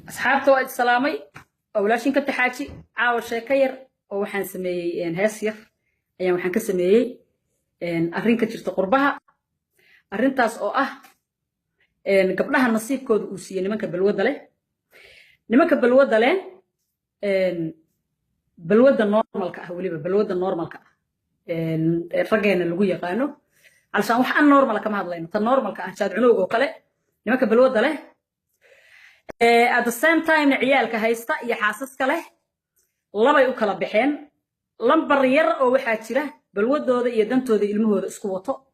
أصحابته وايد سلامي أولاشين كنت حاجي عاول شيء كير أو وحن سمي هاسير أيام وحن كسمي أرين كتير قربها أرين تاس أو قبلها النصيب كود أوسي نمك بالوضع له بالوضع النورمال كهولي بالوضع النورمال الرجال اللي جوي قانو علشان وح النورمال كما هذا لين النورمال كأشاد عنوق وقلة نمك بالوضع له at the same time عيالك هيستا يحاسس كله لما يوكل بحين لمبر ير أو وحاتيره بالوضع ذا يدنتو ذا المهود اسكوته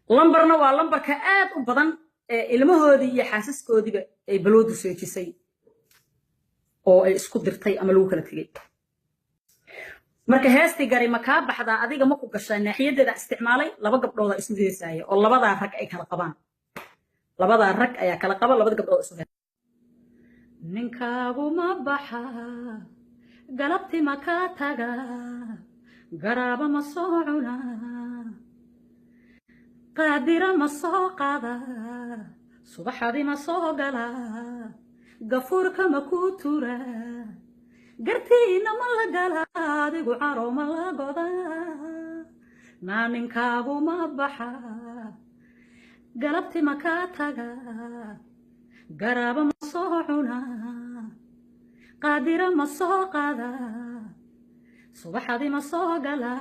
لمبرنا واللمبر كأد وبدن المهود يحاسس كودي بالوضع سيتسي أو اسكو درتي أملوك لتجي marka heesti gari maka baxda adiga ma ku gashay naaxiyadeeda isticmaalay laba gabdhood oo isku deesay oo labada rag ay kala qabaan labada rag ayaa kala qaba labada gabdhood isku ninkaagu ma baxa galabti maka taga garaba ma soo cuna qaadira ma soo qaada subaxdii ma soo gala gafuurka ma ku tura gartiina ma la gala adigu caro ma la goda ninkaagu ma baxa galabti maka taga garaba ma soo cuna qaadira ma soo qaada subaxdii ma soo gala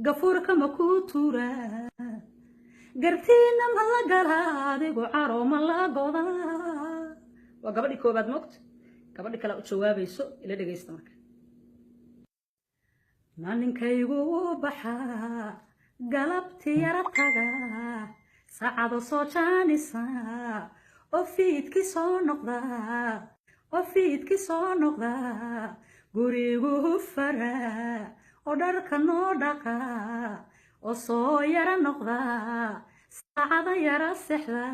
gafuurka ma ku tura gartiina ma la gala adigu caro ma la goda waa gabadhii koobaad moogta gabadhi kale u jawaabayso ila dhageysta marka ninkaygu baxa galabti yara taga saacado soo jaanisa oo fiidki soo noqda gurigu fara oo dharka noo dhaqa oo soo yara noqda saacada yara sexda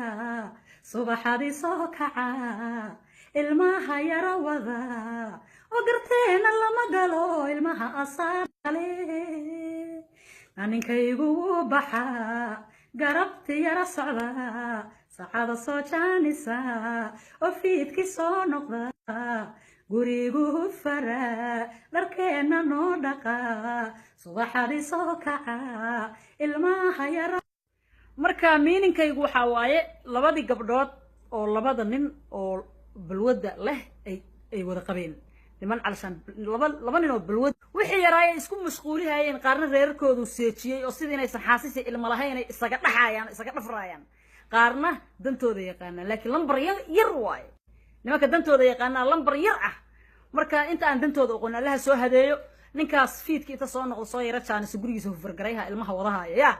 subaxadii soo kaca ilmaha yara wada oo garteena lama galo ilmaha asaale ninkaygu baxa garabti yara socda saacada soo jaanisa oo fiidki soo noqda gurigu fara dharkeena noo dhaqa subaxadii soo kaca ilmaha yara marka miininkaygu waxa waaye labadii gabdhood oo labada nin oo balwada leh ay wada qabeen niman calshan laba nin oo balwad wixii yaraayay isku mashquuliyeen qaarna reerkoodu seejiyay oo sidii inay saxaasisi ilma lahayn ay isaga dhafraayaan qaarna dantooda yaqaanaan laakiin lambar yar waay nimanka dantooda yaqaanaan lambar yar ah marka inta aan dantooda aqoon Allah soo hadeeyo ninkaas fiidkii inta soo noqdo soo yara jaanis gurigiisa u fargarayha ilmaha wadahaaya yaa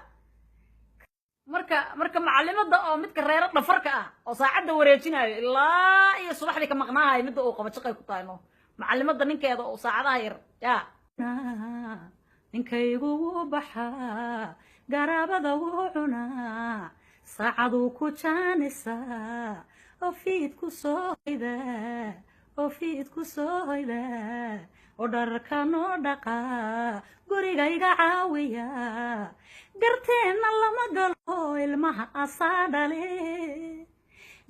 marka macallimada oo midka reer dhafarka ah oo saacada wareejinayo ilaa iyo subaxdii ka maqnaahay mid uu qaba shaqay ku taayno macallimada ninkeeda oo saacadaha yar yaa ninkaygu baxa garabada wuu cuna saacadu ku jaanisa oo fiidku soo hoyda oo dharka noo dhaqa gurigayga caawiya garteena lama galo ilmaha asaadhale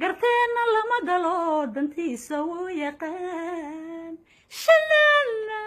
garteena lama galo dantiisa wuu yaqaan shalala